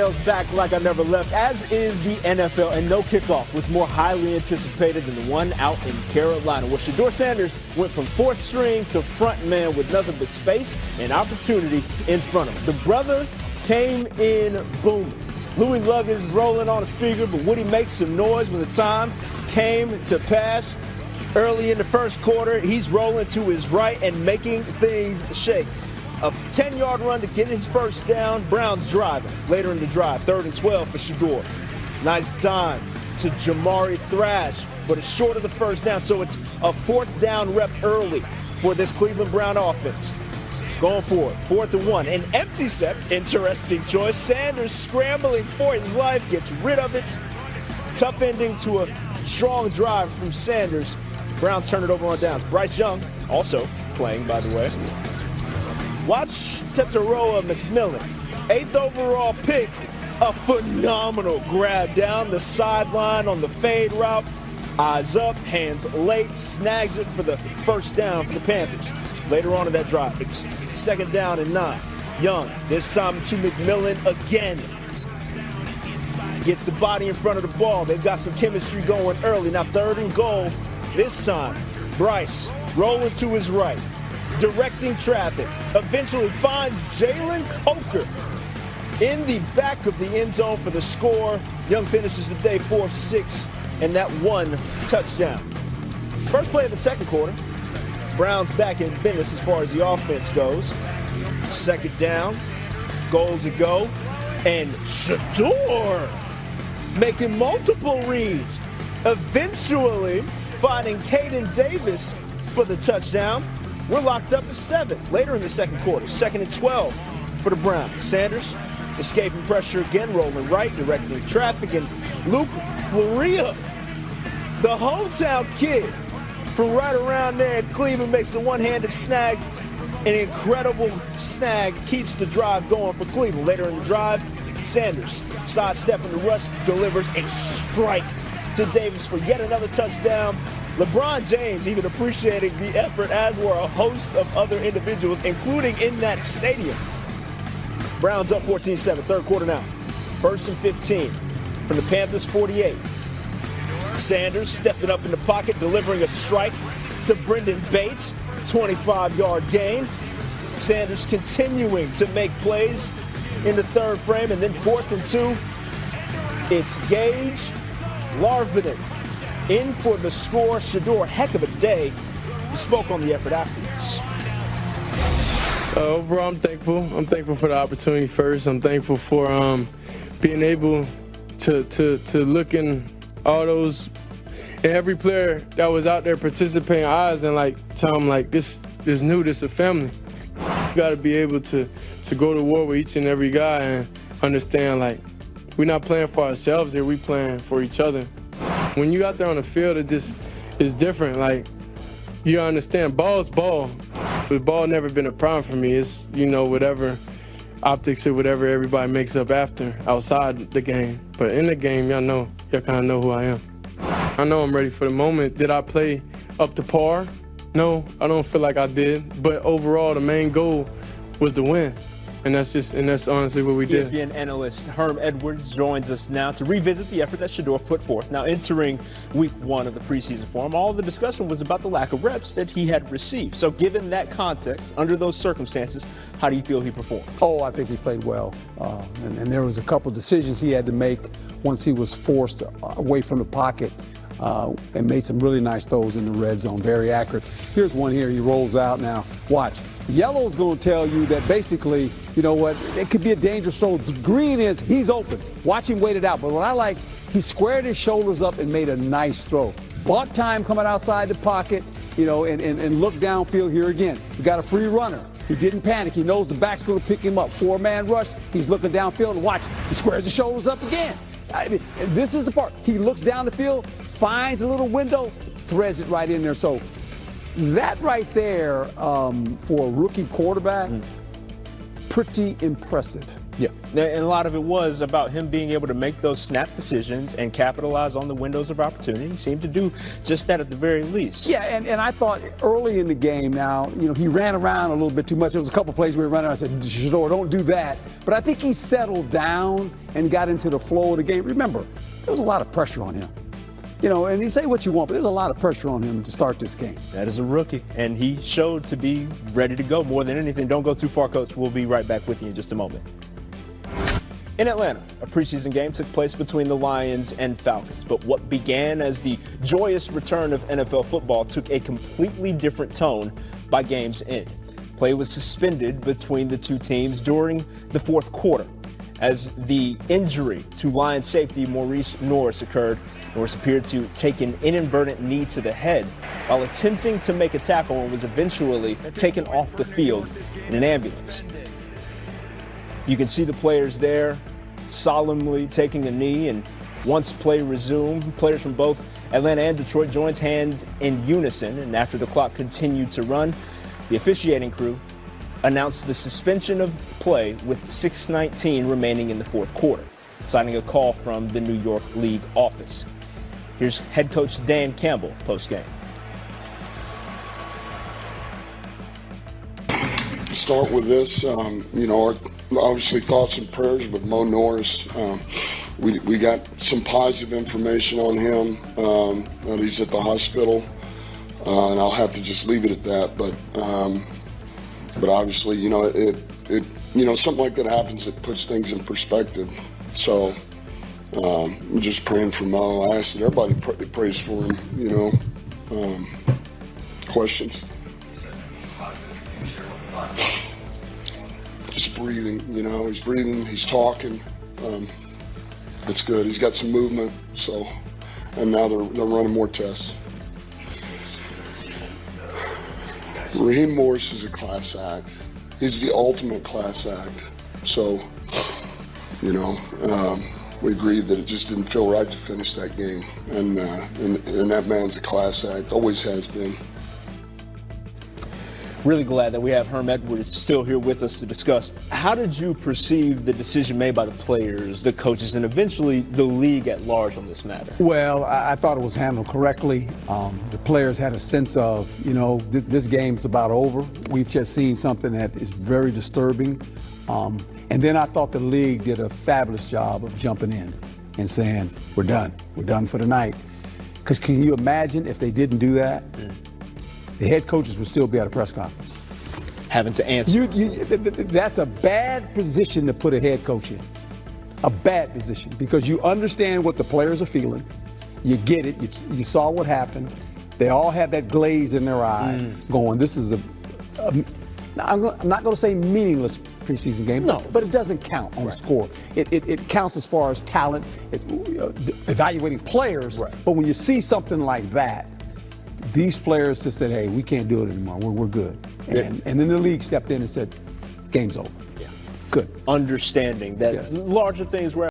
sails back like I never left, as is the NFL, and no kickoff was more highly anticipated than the one out in Carolina, where Shedeur Sanders went from fourth string to front man with nothing but space and opportunity in front of him. The brother came in booming. Louis Luggins rolling on a speaker, but Woody makes some noise when the time came to pass. Early in the first quarter, he's rolling to his right and making things shake. A 10-yard run to get his first down. Browns driving. Later in the drive, 3rd and 12 for Shedeur. Nice dime to Jamari Thrash, but it's short of the first down, so it's a 4th down rep early for this Cleveland Brown offense. Going forward, 4th and 1. An empty set. Interesting choice. Sanders scrambling for his life, gets rid of it. Tough ending to a strong drive from Sanders. Browns turn it over on downs. Bryce Young, also playing, by the way. Watch Tetairoa McMillan, 8th overall pick. A phenomenal grab down the sideline on the fade route. Eyes up, hands late, snags it for the first down for the Panthers. Later on in that drive, it's 2nd down and 9. Young, this time to McMillan again. Gets the body in front of the ball. They've got some chemistry going early. Now 3rd and goal. This time, Bryce rolling to his right, directing traffic, eventually finds Jalen Coker in the back of the end zone for the score. Young finishes the day 4-6 and that 1 touchdown. First play of the second quarter. Browns back in business as far as the offense goes. 2nd down, goal to go, and Shedeur making multiple reads, eventually finding Caden Davis for the touchdown. We're locked up at 7 later in the second quarter. 2nd and 12 for the Browns. Sanders escaping pressure again, rolling right, directing traffic, and Luke Floria, the hometown kid from right around there in Cleveland, makes the one-handed snag. An incredible snag keeps the drive going for Cleveland. Later in the drive, Sanders sidestepping the rush, delivers a strike to Davis for yet another touchdown. LeBron James even appreciating the effort, as were a host of other individuals, including in that stadium. Browns up 14-7, 3rd quarter now. 1st and 15 from the Panthers 48. Sanders stepping up in the pocket, delivering a strike to Brendan Bates. 25-yard gain. Sanders continuing to make plays in the 3rd frame, and then 4th and 2. It's Gage Larvinen in for the score. Shedeur, heck of a day. He spoke on the effort afterwards. Overall, I'm thankful. I'm thankful for the opportunity first. I'm thankful for being able to look in all those and every player that was out there participating eyes and like tell them like this is new, this is a family. You got to be able to go to war with each and every guy and understand like we're not playing for ourselves here, we playing for each other. When you out there on the field, it just is different. Like you understand, ball's ball. But ball never been a problem for me. It's, you know, whatever optics or whatever everybody makes up after outside the game. But in the game, y'all kind of know who I am. I know I'm ready for the moment. Did I play up to par? No, I don't feel like I did. But overall, the main goal was to win. And that's honestly what we did. ESPN analyst Herm Edwards joins us now to revisit the effort that Shedeur put forth. Now entering week 1 of the preseason for him, all of the discussion was about the lack of reps that he had received. So given that context, under those circumstances, how do you feel he performed? Oh, I think he played well. And there was a couple decisions he had to make once he was forced away from the pocket and made some really nice throws in the red zone, very accurate. Here's one here, he rolls out now. Watch. Yellow's going to tell you that basically, you know what, it could be a dangerous throw. Green is, he's open. Watch him wait it out. But what I like, he squared his shoulders up and made a nice throw. Bought time coming outside the pocket, you know, and look downfield here again. We got a free runner. He didn't panic. He knows the back's going to pick him up. 4-man rush. He's looking downfield and watch. He squares his shoulders up again. And this is the part. He looks down the field, finds a little window, threads it right in there. So that right there for a rookie quarterback, pretty impressive. Yeah, and a lot of it was about him being able to make those snap decisions and capitalize on the windows of opportunity. He seemed to do just that at the very least. Yeah, and I thought early in the game now, he ran around a little bit too much. There was a couple plays where he ran around. I said, Shedeur, don't do that. But I think he settled down and got into the flow of the game. Remember, there was a lot of pressure on him. And you say what you want, but there's a lot of pressure on him to start this game. That is a rookie, and he showed to be ready to go more than anything. Don't go too far, Coach. We'll be right back with you in just a moment. In Atlanta, a preseason game took place between the Lions and Falcons, but what began as the joyous return of NFL football took a completely different tone by game's end. Play was suspended between the two teams during the fourth quarter as the injury to Lions safety Maurice Norris occurred. Norris appeared to take an inadvertent knee to the head while attempting to make a tackle and was eventually taken off the field in an ambulance. You can see the players there solemnly taking a knee, and once play resumed, players from both Atlanta and Detroit joined hands in unison, and after the clock continued to run, the officiating crew announced the suspension of play with 6:19 remaining in the fourth quarter, citing a call from the New York League office. Here's head coach Dan Campbell post-game. Start with this, our obviously thoughts and prayers with Mo Norris. We got some positive information on him, that he's at the hospital, and I'll have to just leave it at that. But obviously, something like that happens, it puts things in perspective. So I'm just praying for Mo. I ask that everybody prays for him. Questions? Just breathing, he's breathing, he's talking. It's good. He's got some movement. So, and now they're running more tests. Raheem Morris is a class act. He's the ultimate class act. So, we agreed that it just didn't feel right to finish that game. And that man's a class act, always has been. Really glad that we have Herm Edwards still here with us to discuss. How did you perceive the decision made by the players, the coaches, and eventually the league at large on this matter? Well, I thought it was handled correctly. The players had a sense of, this game's about over. We've just seen something that is very disturbing. And then I thought the league did a fabulous job of jumping in and saying, we're done. We're done for the night. Because can you imagine if they didn't do that? The head coaches would still be at a press conference. Having to answer. That's a bad position to put a head coach in. A bad position, because you understand what the players are feeling. You get it. You saw what happened. They all had that glaze in their eye going, this is I'm not going to say meaningless preseason game, no, but it doesn't count on the score. It counts as far as talent, evaluating players. Right. But when you see something like that, these players just said, hey, we can't do it anymore. We're good. And then the league stepped in and said, game's over. Yeah. Good. Understanding that larger things were